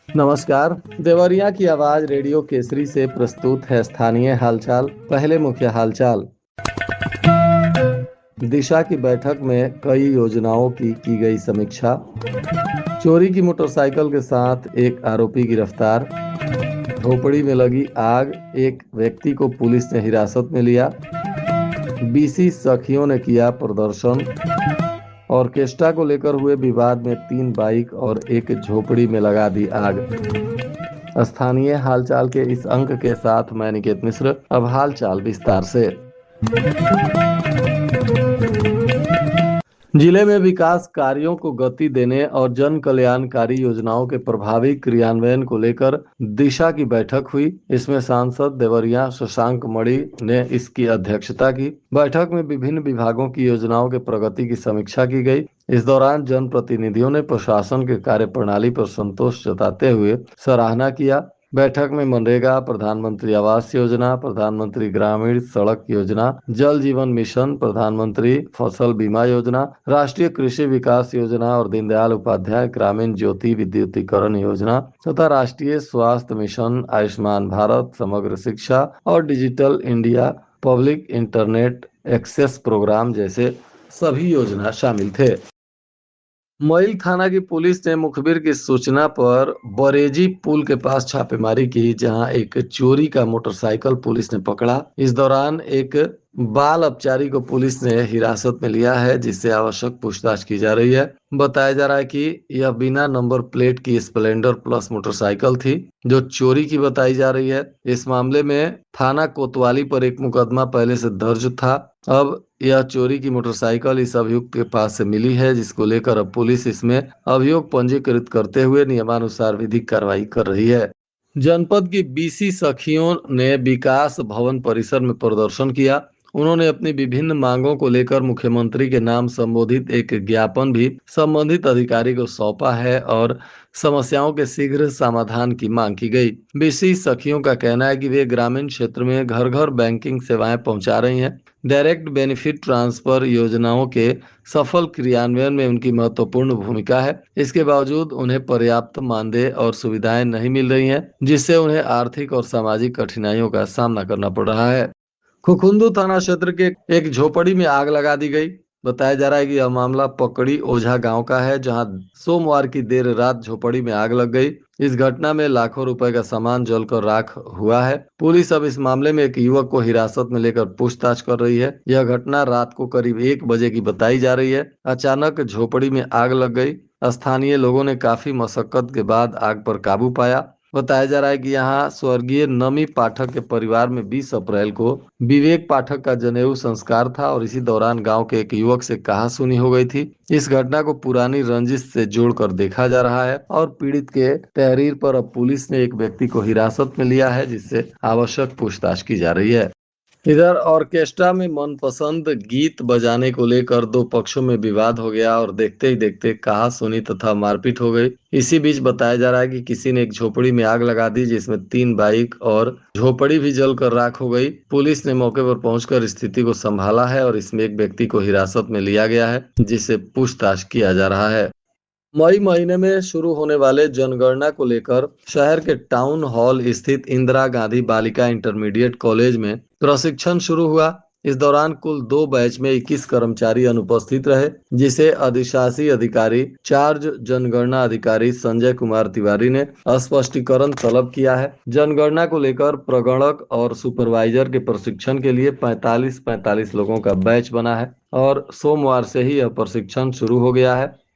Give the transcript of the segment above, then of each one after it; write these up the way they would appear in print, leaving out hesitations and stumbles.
नमस्कार। देवरिया की आवाज रेडियो केसरी से प्रस्तुत है स्थानीय हालचाल। पहले मुख्य हालचाल। दिशा की बैठक में कई योजनाओं की गई समीक्षा। चोरी की मोटरसाइकिल के साथ एक आरोपी गिरफ्तार। झोपड़ी में लगी आग, एक व्यक्ति को पुलिस ने हिरासत में लिया। बीसी सखियों ने किया प्रदर्शन। ऑर्केस्ट्रा को लेकर हुए विवाद में 3 बाइक और एक झोपड़ी में लगा दी आग। स्थानीय हालचाल के इस अंक के साथ मैं निकेत मिश्र। अब हालचाल विस्तार से। जिले में विकास कार्यों को गति देने और जन कल्याणकारी योजनाओं के प्रभावी क्रियान्वयन को लेकर दिशा की बैठक हुई। इसमें सांसद देवरिया शशांक मणि ने इसकी अध्यक्षता की। बैठक में विभिन्न विभागों की योजनाओं के प्रगति की समीक्षा की गई। इस दौरान जनप्रतिनिधियों ने प्रशासन के कार्यप्रणाली पर संतोष जताते हुए सराहना किया। बैठक में मनरेगा, प्रधानमंत्री आवास योजना, प्रधानमंत्री ग्रामीण सड़क योजना, जल जीवन मिशन, प्रधानमंत्री फसल बीमा योजना, राष्ट्रीय कृषि विकास योजना और दीनदयाल उपाध्याय ग्रामीण ज्योति विद्युतीकरण योजना तथा राष्ट्रीय स्वास्थ्य मिशन, आयुष्मान भारत, समग्र शिक्षा और digital India public internet access programme जैसे सभी योजना शामिल थे। मईल थाना की पुलिस ने मुखबिर की सूचना पर बरेजी पुल के पास छापेमारी की, जहां एक चोरी का मोटरसाइकिल पुलिस ने पकड़ा। इस दौरान एक बाल अपचारी को पुलिस ने हिरासत में लिया है, जिससे आवश्यक पूछताछ की जा रही है। बताया जा रहा है कि यह बिना नंबर प्लेट की स्प्लेंडर प्लस मोटरसाइकिल थी, जो चोरी की बताई जा रही है। इस मामले में थाना कोतवाली पर एक मुकदमा पहले से दर्ज था। अब यह चोरी की मोटरसाइकिल इस अभियुक्त के पास से मिली है, जिसको लेकर अब पुलिस इसमें अभियोग पंजीकृत करते हुए नियमानुसार विधिक कार्रवाई कर रही है। जनपद की बीसी सखियों ने विकास भवन परिसर में प्रदर्शन किया। उन्होंने अपनी विभिन्न मांगों को लेकर मुख्यमंत्री के नाम संबोधित एक ज्ञापन भी संबंधित अधिकारी को सौंपा है और समस्याओं के शीघ्र समाधान की मांग की गई। बीसी सखियों का कहना है कि वे ग्रामीण क्षेत्र में घर घर बैंकिंग सेवाएं पहुंचा रही हैं। डायरेक्ट बेनिफिट ट्रांसफर योजनाओं के सफल क्रियान्वयन में उनकी महत्वपूर्ण भूमिका है। इसके बावजूद उन्हें पर्याप्त मानदेय और सुविधाएं नहीं मिल रही हैं, जिससे उन्हें आर्थिक और सामाजिक कठिनाइयों का सामना करना पड़ रहा है। खुखुंदू थाना क्षेत्र के एक झोपड़ी में आग लगा दी गई। बताया जा रहा है कि यह मामला पकड़ी ओझा गांव का है, जहां सोमवार की देर रात झोपड़ी में आग लग गई। इस घटना में लाखों रुपए का सामान जलकर राख हुआ है। पुलिस अब इस मामले में एक युवक को हिरासत में लेकर पूछताछ कर रही है। यह घटना रात को करीब 1 बजे की बताई जा रही है। अचानक झोपड़ी में आग लग गई। स्थानीय लोगों ने काफी मशक्कत के बाद आग पर काबू पाया। बताया जा रहा है कि यहाँ स्वर्गीय नमी पाठक के परिवार में 20 अप्रैल को विवेक पाठक का जनेऊ संस्कार था और इसी दौरान गांव के एक युवक से कहासुनी हो गई थी। इस घटना को पुरानी रंजिश से जोड़कर देखा जा रहा है और पीड़ित के तहरीर पर अब पुलिस ने एक व्यक्ति को हिरासत में लिया है, जिससे आवश्यक पूछताछ की जा रही है। इधर ऑर्केस्ट्रा में मनपसंद गीत बजाने को लेकर 2 पक्षों में विवाद हो गया और देखते ही देखते कहासुनी तथा मारपीट हो गई। इसी बीच बताया जा रहा है कि किसी ने एक झोपड़ी में आग लगा दी, जिसमें 3 बाइक और झोपड़ी भी जलकर राख हो गई। पुलिस ने मौके पर पहुंचकर स्थिति को संभाला है और इसमें एक व्यक्ति को हिरासत में लिया गया है, जिससे पूछताछ किया जा रहा है। मई महीने में शुरू होने वाले जनगणना को लेकर शहर के टाउन हॉल स्थित इंदिरा गांधी बालिका इंटरमीडिएट कॉलेज में प्रशिक्षण शुरू हुआ। इस दौरान कुल 2 बैच में 21 कर्मचारी अनुपस्थित रहे, जिसे अधिशासी अधिकारी चार्ज जनगणना अधिकारी संजय कुमार तिवारी ने स्पष्टीकरण तलब किया है। जनगणना को लेकर प्रगणक और सुपरवाइजर के प्रशिक्षण के लिए 45 लोगों का बैच बना है और सोमवार से ही यह प्रशिक्षण शुरू हो गया है।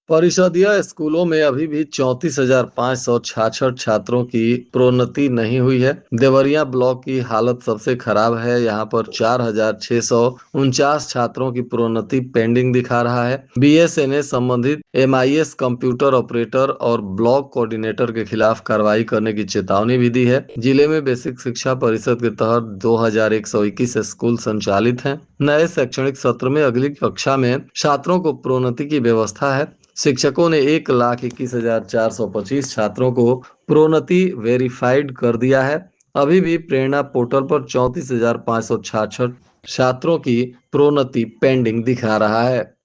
परिषदीय स्कूलों में अभी भी 34,566 छात्रों की प्रोन्नति नहीं हुई है। देवरिया ब्लॉक की हालत सबसे खराब है। यहाँ पर 4,649 छात्रों की प्रोन्नति पेंडिंग दिखा रहा है। बीएसएनए संबंधित एमआईएस कंप्यूटर ऑपरेटर और ब्लॉक कोऑर्डिनेटर के खिलाफ कार्रवाई करने की चेतावनी भी दी है। जिले में बेसिक शिक्षा परिषद के तहत 2,121 स्कूल संचालित हैं। नए शैक्षणिक सत्र में अगली कक्षा में छात्रों को प्रोन्नति की व्यवस्था है। शिक्षकों ने 1,21,425 छात्रों को प्रोन्नति वेरीफाइड कर दिया है। अभी भी प्रेरणा पोर्टल पर 34,566 छात्रों की प्रोन्नति पेंडिंग दिखा रहा है।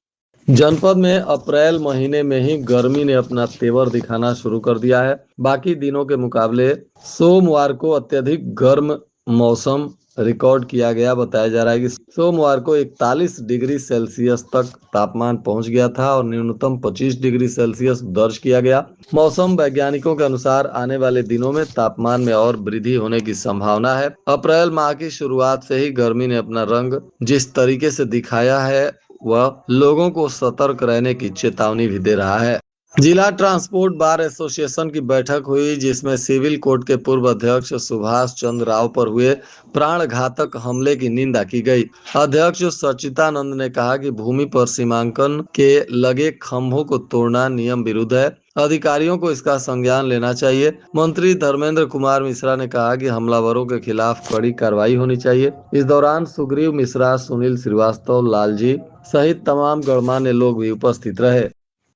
जनपद में अप्रैल महीने में ही गर्मी ने अपना तेवर दिखाना शुरू कर दिया है। बाकी दिनों के मुकाबले सोमवार को अत्यधिक गर्म मौसम रिकॉर्ड किया गया। बताया जा रहा है कि सोमवार को 41 डिग्री सेल्सियस तक तापमान पहुंच गया था और न्यूनतम 25 डिग्री सेल्सियस दर्ज किया गया। मौसम वैज्ञानिकों के अनुसार आने वाले दिनों में तापमान में और वृद्धि होने की संभावना है। अप्रैल माह की शुरुआत से ही गर्मी ने अपना रंग जिस तरीके से दिखाया है वह लोगों को सतर्क रहने की चेतावनी भी दे रहा है। जिला ट्रांसपोर्ट बार एसोसिएशन की बैठक हुई, जिसमें सिविल कोर्ट के पूर्व अध्यक्ष सुभाष चंद्र राव पर हुए प्राण घातक हमले की निंदा की गई। अध्यक्ष सच्चिदानंद ने कहा कि भूमि पर सीमांकन के लगे खंभों को तोड़ना नियम विरुद्ध है। अधिकारियों को इसका संज्ञान लेना चाहिए। मंत्री धर्मेंद्र कुमार मिश्रा ने कहा कि हमलावरों के खिलाफ कड़ी कार्रवाई होनी चाहिए। इस दौरान सुग्रीव मिश्रा, सुनील श्रीवास्तव, लालजी सहित तमाम गणमान्य लोग भी उपस्थित रहे।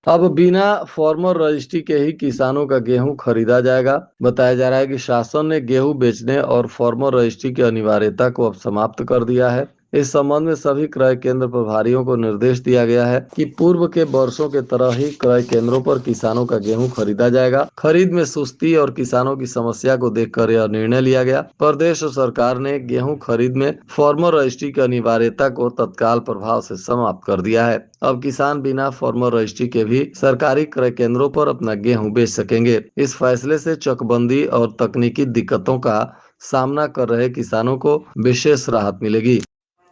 अब बिना फॉर्मर रजिस्ट्री के ही किसानों का गेहूं खरीदा जाएगा। बताया जा रहा है कि शासन ने गेहूं बेचने और फॉर्मर रजिस्ट्री की अनिवार्यता को अब समाप्त कर दिया है। इस संबंध में सभी क्रय केंद्र प्रभारियों को निर्देश दिया गया है कि पूर्व के वर्षों के तरह ही क्रय केंद्रों पर किसानों का गेहूं खरीदा जाएगा। खरीद में सुस्ती और किसानों की समस्या को देखकर यह निर्णय लिया गया। प्रदेश सरकार ने गेहूं खरीद में फॉर्मर रजिस्ट्री की अनिवार्यता को तत्काल प्रभाव से समाप्त कर दिया है। अब किसान बिना फॉर्मर रजिस्ट्री के भी सरकारी क्रय केंद्रों पर अपना गेहूं बेच सकेंगे। इस फैसले से चकबंदी और तकनीकी दिक्कतों का सामना कर रहे किसानों को विशेष राहत मिलेगी।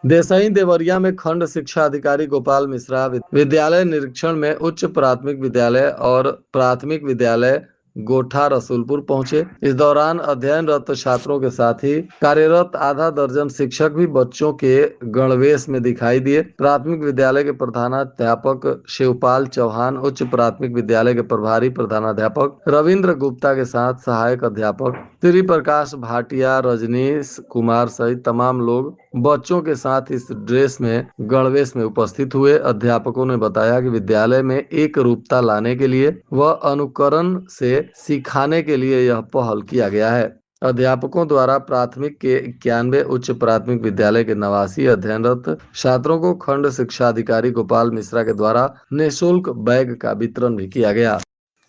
देसई देवरिया में खंड शिक्षा अधिकारी गोपाल मिश्रा विद्यालय निरीक्षण में उच्च प्राथमिक विद्यालय और प्राथमिक विद्यालय गोठा रसूलपुर पहुंचे। इस दौरान अध्ययनरत छात्रों के साथ ही कार्यरत आधा दर्जन शिक्षक भी बच्चों के गणवेश में दिखाई दिए। प्राथमिक विद्यालय के प्रधानाध्यापक शिवपाल चौहान, उच्च प्राथमिक विद्यालय के प्रभारी प्रधानाध्यापक रविंद्र गुप्ता के साथ सहायक अध्यापक श्री प्रकाश भाटिया, रजनीश कुमार सहित तमाम लोग बच्चों के साथ इस ड्रेस में गणवेश में उपस्थित हुए। अध्यापकों ने बताया कि विद्यालय में एक रूपता लाने के लिए व अनुकरण से सिखाने के लिए यह पहल किया गया है। अध्यापकों द्वारा प्राथमिक के 91, उच्च प्राथमिक विद्यालय के 89 अध्ययनरत छात्रों को खंड शिक्षा अधिकारी गोपाल मिश्रा के द्वारा निःशुल्क बैग का वितरण भी किया गया।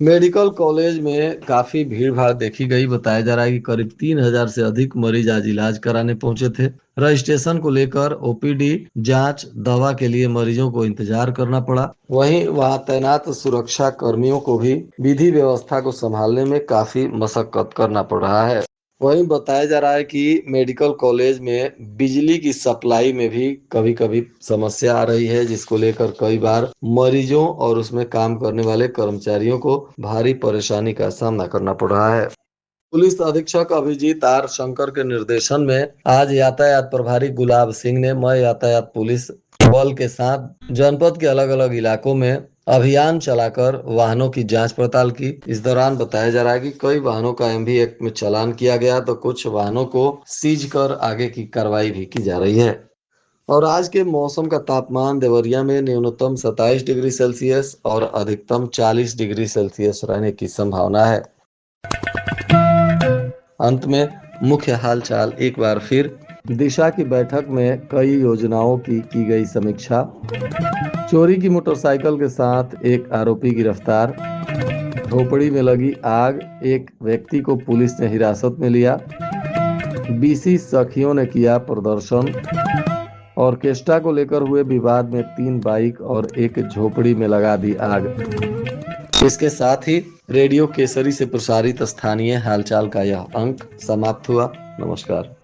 मेडिकल कॉलेज में काफी भीड़ भाड़ देखी गई। बताया जा रहा है कि करीब 3000 से अधिक मरीज आज इलाज कराने पहुंचे थे। रजिस्ट्रेशन को लेकर ओपीडी, जांच, दवा के लिए मरीजों को इंतजार करना पड़ा। वहीं वहां तैनात सुरक्षा कर्मियों को भी विधि व्यवस्था को संभालने में काफी मशक्कत करना पड़ रहा है। वहीं बताया जा रहा है कि मेडिकल कॉलेज में बिजली की सप्लाई में भी कभी कभी समस्या आ रही है, जिसको लेकर कई बार मरीजों और उसमें काम करने वाले कर्मचारियों को भारी परेशानी का सामना करना पड़ रहा है। पुलिस अधीक्षक अभिजीत आर शंकर के निर्देशन में आज यातायात प्रभारी गुलाब सिंह ने मय यातायात पुलिस बल के साथ जनपद के अलग अलग इलाकों में अभियान चलाकर वाहनों की जांच पड़ताल की। इस दौरान बताया जा रहा है कि कई वाहनों का एमवी एक्ट में चालान किया गया, तो कुछ वाहनों को सीज कर आगे की कार्रवाई भी की जा रही है। और आज के मौसम का तापमान देवरिया में न्यूनतम 27 डिग्री सेल्सियस और अधिकतम 40 डिग्री सेल्सियस रहने की संभावना है। अंत में मुख्य हालचाल एक बार फिर। दिशा की बैठक में कई योजनाओं की गई समीक्षा। चोरी की मोटरसाइकिल के साथ एक आरोपी गिरफ्तार। झोपड़ी में लगी आग, एक व्यक्ति को पुलिस ने हिरासत में लिया। बीसी सखियों ने किया प्रदर्शन। ऑर्केस्ट्रा को लेकर हुए विवाद में 3 बाइक और एक झोपड़ी में लगा दी आग। इसके साथ ही रेडियो केसरी से प्रसारित स्थानीय हालचाल का यह अंक समाप्त हुआ। नमस्कार।